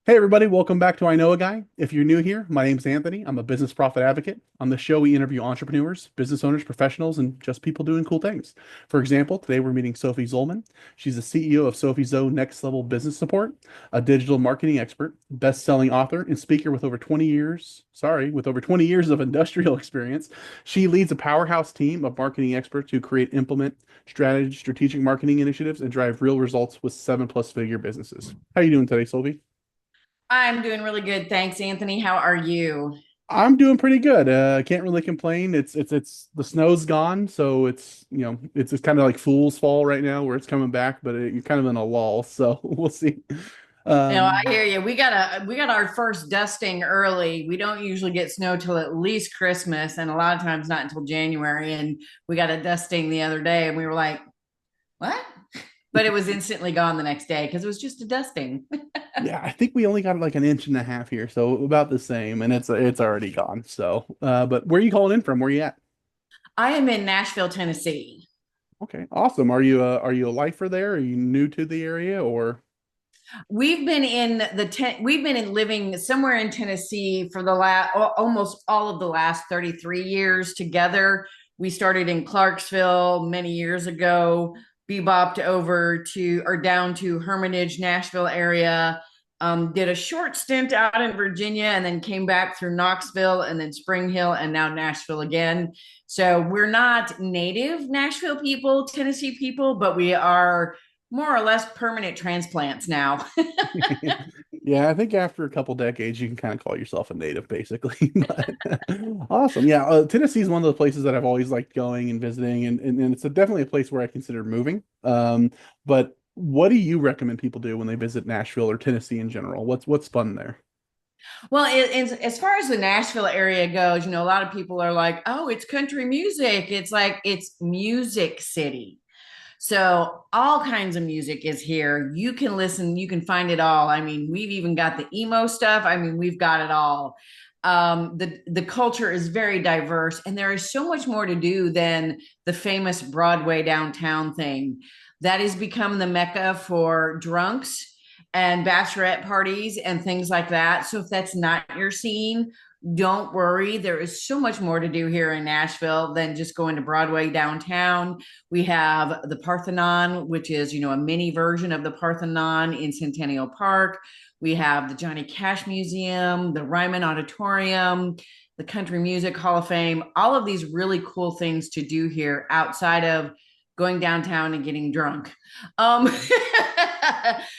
Hey everybody, welcome back to I Know a Guy. If you're new here, my name's Anthony. I'm a business profit advocate. On the show, we interview entrepreneurs, business owners, professionals, and just people doing cool things. For example, today we're meeting Sophie Zollmann. She's the CEO of SophieZo's Next Level Business Support, a digital marketing expert, best-selling author, and speaker with over 20 years of industrial experience. She leads a powerhouse team of marketing experts who create, implement strategic marketing initiatives and drive real results with seven-plus figure businesses. How are you doing today, Sophie? I'm doing really good. Thanks, Anthony. How are you? I'm doing pretty good. I can't really complain. It's the snow's gone, so it's kind of like fool's fall right now where it's coming back, but you're kind of in a lull, so we'll see. No, I Um, hear you. We got our first dusting early. We don't usually get snow till at least Christmas, and a lot of times not until January. And we got a dusting the other day, and we were like, "What?" But it was instantly gone the next day because it was just a dusting. yeah, I think we only got like an inch and a half here, so about the same, and it's already gone. So, but where are you calling in from? Where are you at? I am in Nashville, Tennessee. Okay, awesome. Are you a lifer there? Are you new to the area or? We've been in living somewhere in Tennessee for the last almost all of the last 33 years together. We started in Clarksville many years ago, bebopped over to or down to Hermitage, Nashville area. Did a short stint out in Virginia and then came back through Knoxville and then Spring Hill and now Nashville again. So we're not native Nashville people, Tennessee people, but we are more or less permanent transplants now. Yeah, I think after a couple decades, you can kind of call yourself a native, basically. But awesome. Yeah, Tennessee is one of the places that I've always liked going and visiting, and it's definitely a place where I consider moving. But what do you recommend people do when they visit Nashville or Tennessee in general? What's fun there? Well, as far as the Nashville area goes, a lot of people are like, oh, it's country music. It's like it's music city. So all kinds of music is here. You can listen, you can find it all. I mean, we've even got the emo stuff. I mean, we've got it all. The culture is very diverse, and there is so much more to do than the famous Broadway downtown thing. That has become the mecca for drunks and bachelorette parties and things like that. So if that's not your scene, don't worry. There is so much more to do here in Nashville than just going to Broadway downtown. We have the Parthenon, which is, a mini version of the Parthenon in Centennial Park. We have the Johnny Cash Museum, the Ryman Auditorium, the Country Music Hall of Fame, all of these really cool things to do here outside of going downtown and getting drunk. Um,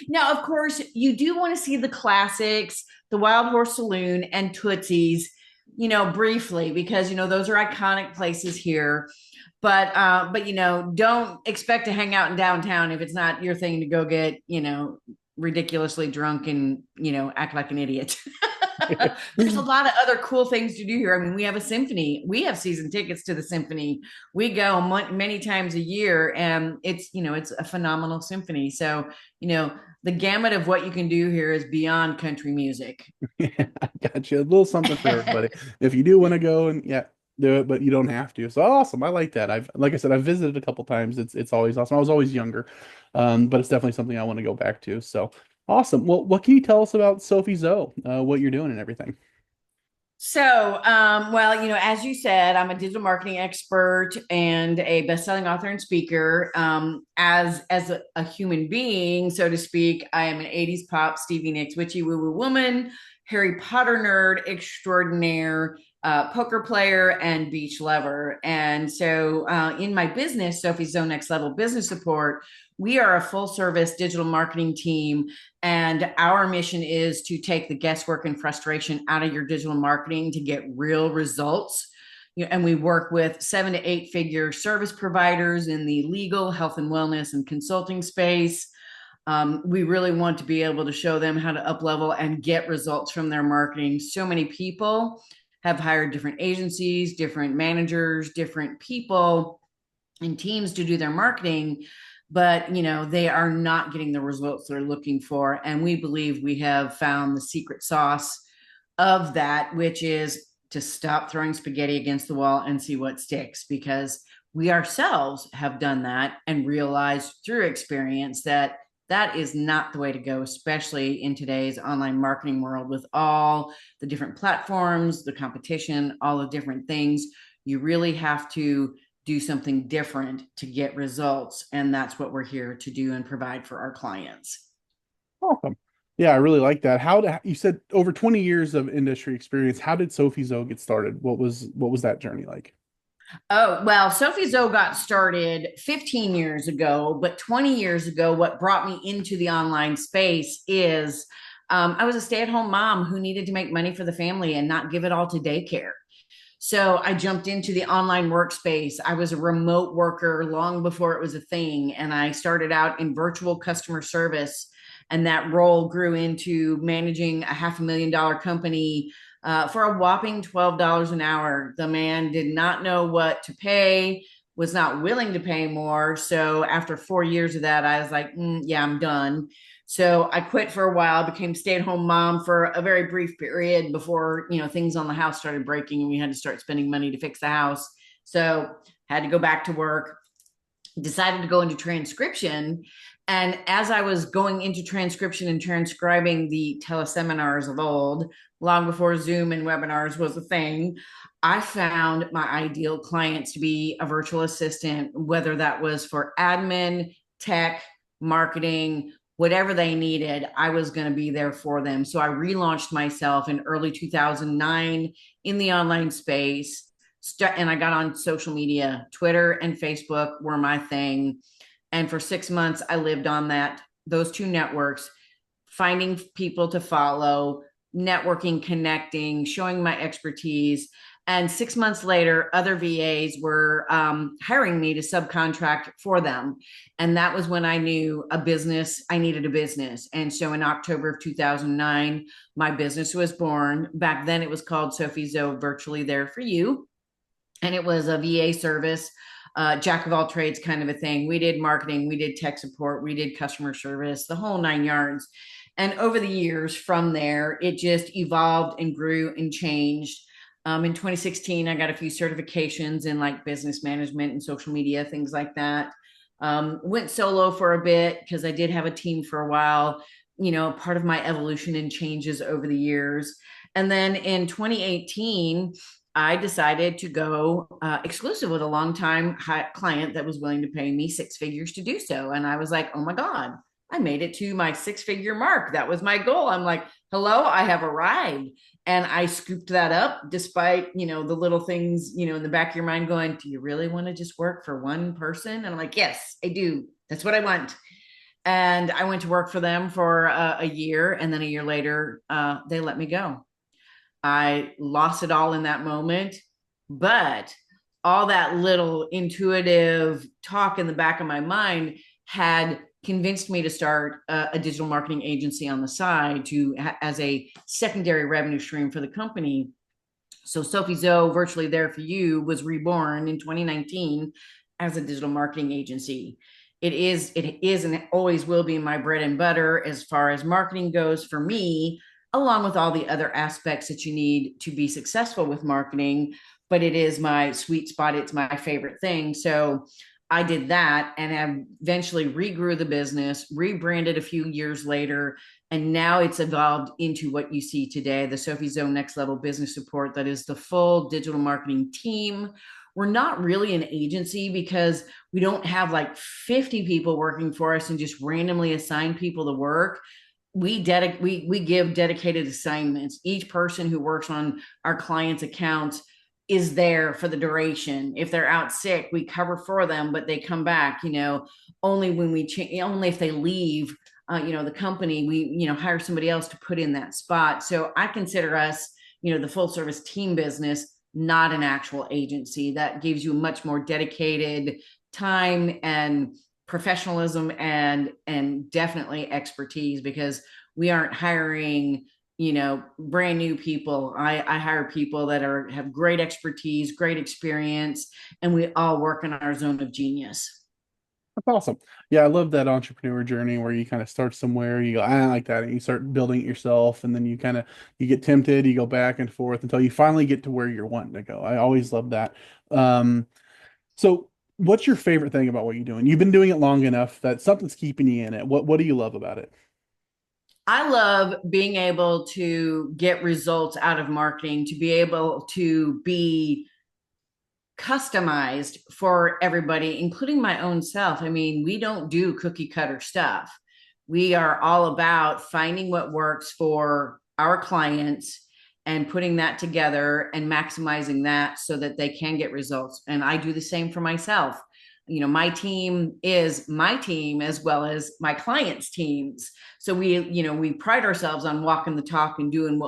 now, of course, you do want to see the classics, the Wild Horse Saloon and Tootsie's, briefly, because, those are iconic places here. But don't expect to hang out in downtown if it's not your thing to go get, ridiculously drunk and, act like an idiot. There's a lot of other cool things to do here. I mean, we have a symphony. We have season tickets to the symphony. We go many times a year, and it's a phenomenal symphony. So, the gamut of what you can do here is beyond country music. Yeah, I got you. A little something for everybody. If you do want to go and yeah, do it, but you don't have to. So awesome. I like that. Like I said, I've visited a couple times. It's always awesome. I was always younger. But it's definitely something I want to go back to. So awesome. Well, what can you tell us about Sophie Zoe, what you're doing and everything? Well, as you said, I'm a digital marketing expert and a best-selling author and speaker. As a human being, so to speak, I am an '80s pop, Stevie Nicks, witchy woo woo woman, Harry Potter nerd extraordinaire, poker player, and beach lover. And so, in my business, SophieZo's Next Level Business Support, we are a full-service digital marketing team, and our mission is to take the guesswork and frustration out of your digital marketing to get real results. And we work with 7 to 8 figure service providers in the legal, health and wellness, and consulting space. We really want to be able to show them how to up level and get results from their marketing. So many people have hired different agencies, different managers, different people and teams to do their marketing, but they are not getting the results they're looking for. And we believe we have found the secret sauce of that, which is to stop throwing spaghetti against the wall and see what sticks, because we ourselves have done that and realized through experience that That is not the way to go, especially in today's online marketing world with all the different platforms, the competition, all the different things. You really have to do something different to get results. And that's what we're here to do and provide for our clients. Awesome. Yeah, I really like that. You said over 20 years of industry experience. How did SophieZo get started? What was that journey like? Oh, well, SophieZo got started 15 years ago, but 20 years ago, what brought me into the online space is I was a stay-at-home mom who needed to make money for the family and not give it all to daycare. So I jumped into the online workspace. I was a remote worker long before it was a thing. And I started out in virtual customer service. And that role grew into managing a $500,000 company for a whopping $12 an hour. The man did not know what to pay, was not willing to pay more. So after 4 years of that, I was like, yeah, I'm done. So I quit for a while, became stay-at-home mom for a very brief period before, things on the house started breaking and we had to start spending money to fix the house. So had to go back to work, decided to go into transcription. And as I was going into transcription and transcribing the teleseminars of old, long before Zoom and webinars was a thing, I found my ideal clients to be a virtual assistant, whether that was for admin, tech, marketing, whatever they needed, I was going to be there for them. So I relaunched myself in early 2009 in the online space. And I got on social media. Twitter and Facebook were my thing. And for 6 months, I lived on those two networks, finding people to follow, networking, connecting, showing my expertise. And 6 months later, other VAs were hiring me to subcontract for them. And that was when I knew I needed a business. And so in October of 2009, my business was born. Back then, it was called SophieZo, Virtually There for You. And it was a VA service, jack of all trades kind of a thing. We did marketing, we did tech support, we did customer service, the whole nine yards. And over the years from there, it just evolved and grew and changed. In 2016, I got a few certifications in like business management and social media, things like that. Went solo for a bit because I did have a team for a while, part of my evolution and changes over the years. And then in 2018, I decided to go exclusive with a longtime client that was willing to pay me six figures to do so. And I was like, oh my God, I made it to my six-figure mark. That was my goal. I'm like, hello, I have arrived. And I scooped that up despite, the little things, in the back of your mind going, do you really want to just work for one person? And I'm like, yes, I do. That's what I want. And I went to work for them for a year. And then a year later, they let me go. I lost it all in that moment. But all that little intuitive talk in the back of my mind had convinced me to start a digital marketing agency on the side as a secondary revenue stream for the company. So SophieZo, Virtually There for You, was reborn in 2019 as a digital marketing agency. It is, and it always will be my bread and butter as far as marketing goes for me, along with all the other aspects that you need to be successful with marketing. But it is my sweet spot. It's my favorite thing. So I did that and eventually regrew the business, rebranded a few years later, and now it's evolved into what you see today, the SophieZo Next Level Business Support. That is the full digital marketing team. We're not really an agency because we don't have like 50 people working for us and just randomly assign people to work. We give dedicated assignments. Each person who works on our clients' accounts is there for the duration. If they're out sick, we cover for them, but they come back, only when only if they leave, the company, we, hire somebody else to put in that spot. So I consider us, the full service team business, not an actual agency. That gives you much more dedicated time and professionalism and definitely expertise, because we aren't hiring brand new people. I hire people that have great expertise, great experience, and we all work in our zone of genius. That's awesome. Yeah, I love that entrepreneur journey where you kind of start somewhere, you go, I like that, and you start building it yourself, and then you get tempted, you go back and forth until you finally get to where you're wanting to go. I always love that. So What's your favorite thing about what you're doing? You've been doing it long enough that something's keeping you in it. What do you love about it? I love being able to get results out of marketing, to be able to be customized for everybody, including my own self. I mean, we don't do cookie cutter stuff. We are all about finding what works for our clients and putting that together and maximizing that so that they can get results. And I do the same for myself. My team is my team as well as my clients' teams. So we pride ourselves on walking the talk and doing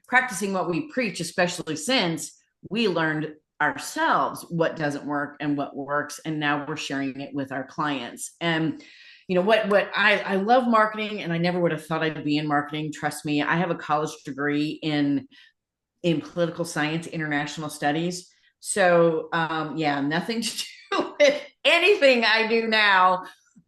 practicing what we preach, especially since we learned ourselves what doesn't work and what works, and now we're sharing it with our clients. And what I love marketing, and I never would have thought I'd be in marketing. Trust me, I have a college degree in political science, international studies. So yeah, nothing to do with anything I do now.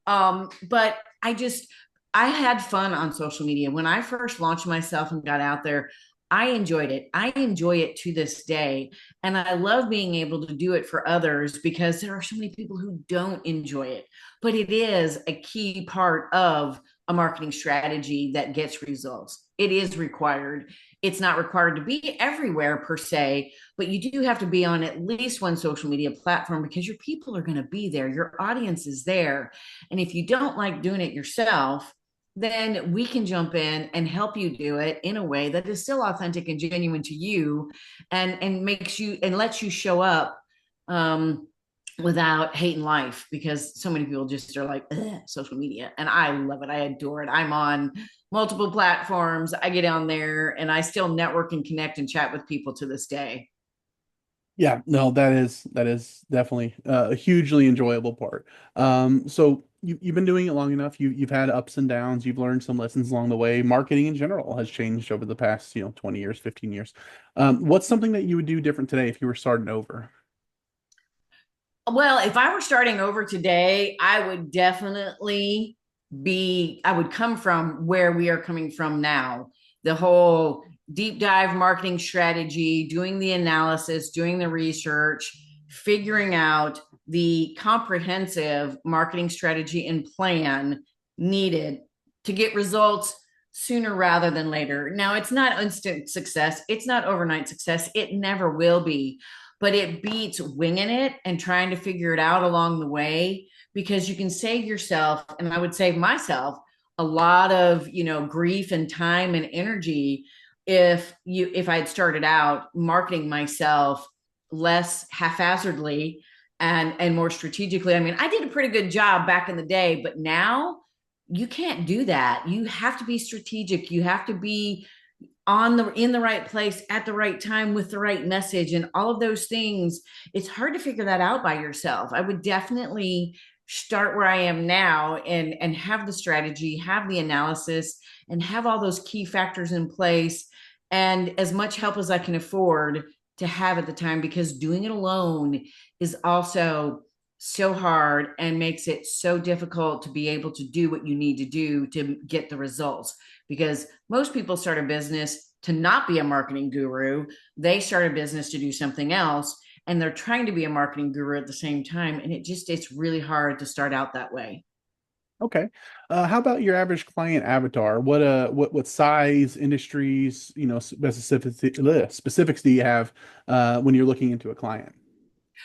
But I had fun on social media when I first launched myself and got out there. I enjoyed it. I enjoy it to this day. And I love being able to do it for others because there are so many people who don't enjoy it. But it is a key part of a marketing strategy that gets results. It is required. It's not required to be everywhere per se, but you do have to be on at least one social media platform because your people are going to be there. Your audience is there. And if you don't like doing it yourself, then we can jump in and help you do it in a way that is still authentic and genuine to you, and makes you and lets you show up without hating life, because so many people just are like social media, and I love it. I adore it. I'm on multiple platforms. I get on there and I still network and connect and chat with people to this day. Yeah, no, that is definitely a hugely enjoyable part. So you've been doing it long enough. You've had ups and downs. You've learned some lessons along the way. Marketing in general has changed over the past, 20 years, 15 years. What's something that you would do different today if you were starting over? Well, if I were starting over today, I would definitely I would come from where we are coming from now. The whole deep dive marketing strategy, doing the analysis, doing the research, figuring out the comprehensive marketing strategy and plan needed to get results sooner rather than later. Now, it's not instant success, it's not overnight success, it never will be, but it beats winging it and trying to figure it out along the way, because you can save yourself, and I would save myself, a lot of grief and time and energy if I had started out marketing myself less haphazardly and more strategically. I mean, I did a pretty good job back in the day, but now you can't do that. You have to be strategic. You have to be in the right place at the right time with the right message and all of those things. It's hard to figure that out by yourself. I would definitely start where I am now and have the strategy, have the analysis, and have all those key factors in place, and as much help as I can afford to have at the time, because doing it alone is also so hard and makes it so difficult to be able to do what you need to do to get the results. Because most people start a business to not be a marketing guru, they start a business to do something else, and they're trying to be a marketing guru at the same time, and it's really hard to start out that way. Okay. How about your average client avatar? What size, industries, specifics do you have when you're looking into a client?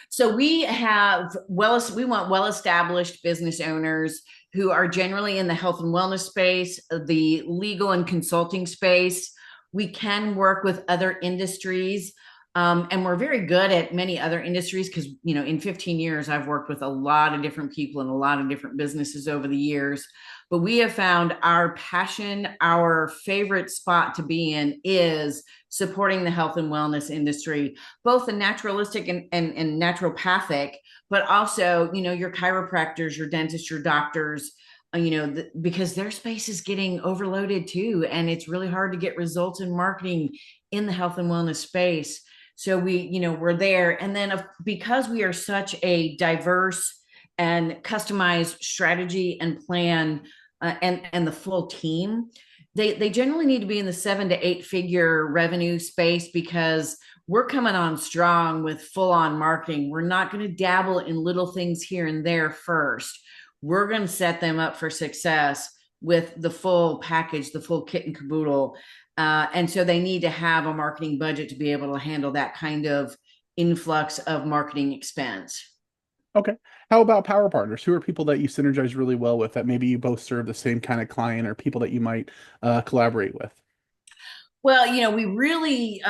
So we want well established business owners who are generally in the health and wellness space, the legal and consulting space. We can work with other industries. And we're very good at many other industries because, in 15 years, I've worked with a lot of different people and a lot of different businesses over the years. But we have found our passion, our favorite spot to be in is supporting the health and wellness industry, both the naturalistic and naturopathic, but also, your chiropractors, your dentists, your doctors, because their space is getting overloaded too. And it's really hard to get results in marketing in the health and wellness space. So we're there. And then because we are such a diverse and customized strategy and plan, and the full team, they generally need to be in the 7 to 8 figure revenue space, because we're coming on strong with full on marketing. We're not going to dabble in little things here and there first. We're going to set them up for success with the full package, the full kit and caboodle. And so they need to have a marketing budget to be able to handle that kind of influx of marketing expense. Okay. How about power partners? Who are people that you synergize really well with that maybe you both serve the same kind of client or people that you might collaborate with? Well, we really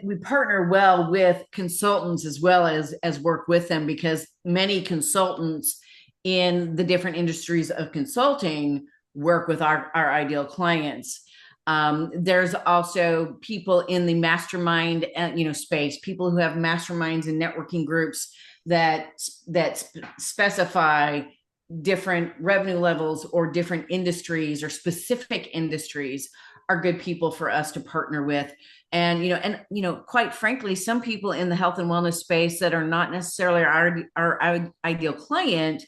we partner well with consultants as well as work with them, because many consultants in the different industries of consulting work with our ideal clients. There's also people in the mastermind space, people who have masterminds and networking groups that specify different revenue levels or different industries or specific industries are good people for us to partner with. And quite frankly, some people in the health and wellness space that are not necessarily our ideal client,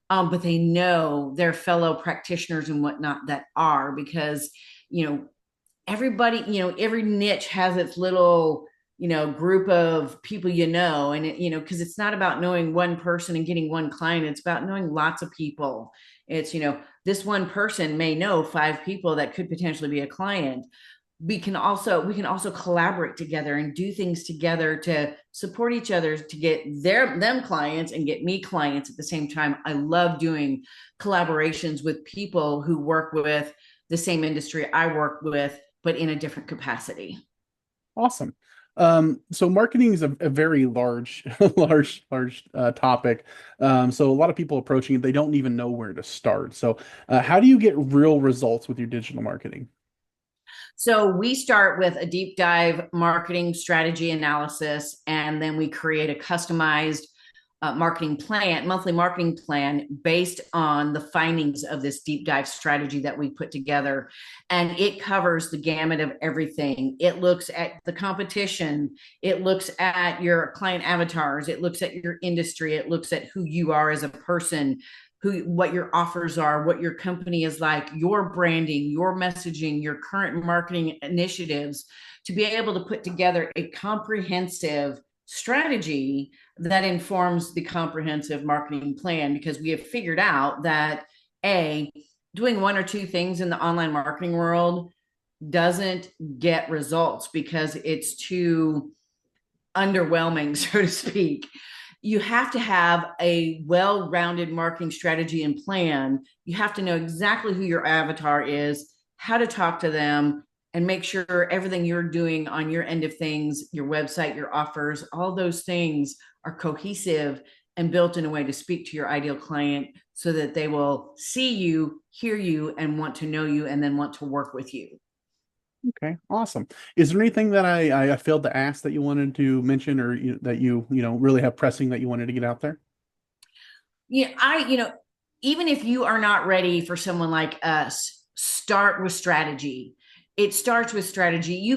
but they know their fellow practitioners and whatnot that are, because you know everybody, every niche has its little group of people, and because it's not about knowing one person and getting one client, it's about knowing lots of people. It's this one person may know five people that could potentially be a client. We can also collaborate together and do things together to support each other to get them clients and get me clients at the same time. I love doing collaborations with people who work with the same industry I work with, but in a different capacity. Awesome. So marketing is a very large, large topic. So a lot of people approaching it, they don't even know where to start. So how do you get real results with your digital marketing? So we start with a deep dive marketing strategy analysis, and then we create a customized monthly marketing plan based on the findings of this deep dive strategy that we put together. And it covers the gamut of everything. It looks at the competition. It looks at your client avatars. It looks at your industry. It looks at who you are as a person, what your offers are, what your company is like, your branding, your messaging, your current marketing initiatives, to be able to put together a comprehensive strategy that informs the comprehensive marketing plan. Because we have figured out that doing one or two things in the online marketing world doesn't get results because it's too underwhelming, so to speak. You have to have a well-rounded marketing strategy and plan. You have to know exactly who your avatar is, how to talk to them, and make sure everything you're doing on your end of things, your website, your offers, all those things are cohesive and built in a way to speak to your ideal client so that they will see you, hear you, and want to know you, and then want to work with you. Okay, awesome. Is there anything that I failed to ask that you wanted to mention or that you really have pressing that you wanted to get out there? Even if you are not ready for someone like us, start with strategy. It starts with strategy.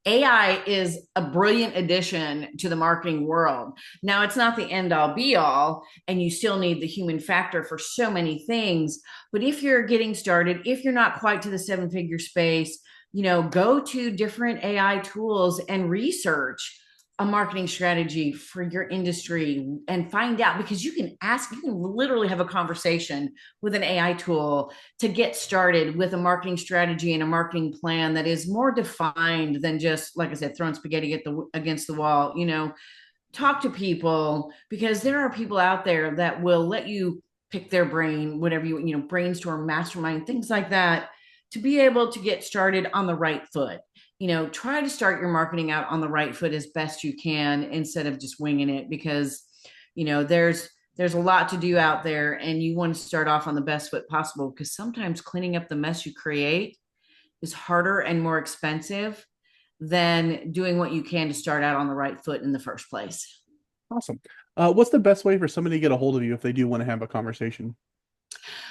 AI is a brilliant addition to the marketing world. Now, it's not the end all be all, and you still need the human factor for so many things. But if you're getting started, if you're not quite to the seven-figure space, go to different AI tools and research a marketing strategy for your industry and find out, because you can literally have a conversation with an AI tool to get started with a marketing strategy and a marketing plan that is more defined than just, like I said, throwing spaghetti against the wall. Talk to people, because there are people out there that will let you pick their brain, whatever brainstorm, mastermind, things like that, to be able to get started on the right foot. Try to start your marketing out on the right foot as best you can instead of just winging it, because there's a lot to do out there, and you want to start off on the best foot possible, because sometimes cleaning up the mess you create is harder and more expensive than doing what you can to start out on the right foot in the first place. Awesome. What's the best way for somebody to get a hold of you if they do want to have a conversation?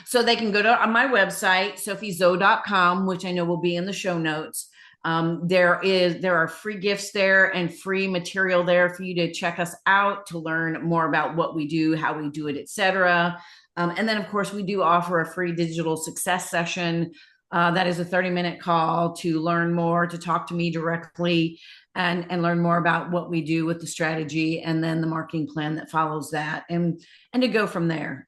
So they can go to my website, SophieZo's.com, which I know will be in the show notes. There are free gifts there and free material there for you to check us out, to learn more about what we do, how we do it, etc. And then, of course, we do offer a free digital success session That is a 30-minute call to learn more, to talk to me directly, and learn more about what we do with the strategy and then the marketing plan that follows that, and to go from there.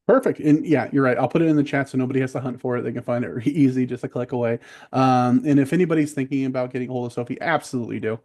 Perfect. And yeah, you're right. I'll put it in the chat so nobody has to hunt for it. They can find it easy, just a click away. And if anybody's thinking about getting a hold of Sophie, absolutely do.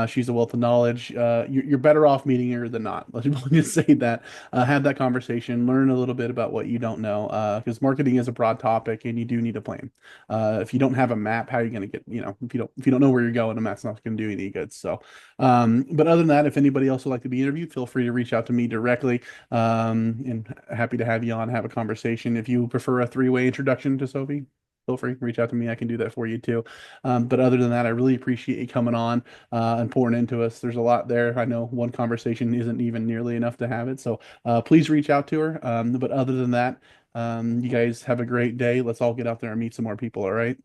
She's a wealth of knowledge. You're better off meeting her than not. Let's just say that. Have that conversation, learn a little bit about what you don't know, because marketing is a broad topic and you do need a plan. If you don't have a map, how are you going to get, if you don't know where you're going, a map's not going to do you any good. So, but other than that, if anybody else would like to be interviewed, feel free to reach out to me directly. And happy to have you on, have a conversation. If you prefer a three-way introduction to Sophie, feel free, reach out to me. I can do that for you too. But other than that, I really appreciate you coming on and pouring into us. There's a lot there. I know one conversation isn't even nearly enough to have it. So please reach out to her. But other than that, you guys have a great day. Let's all get out there and meet some more people. All right.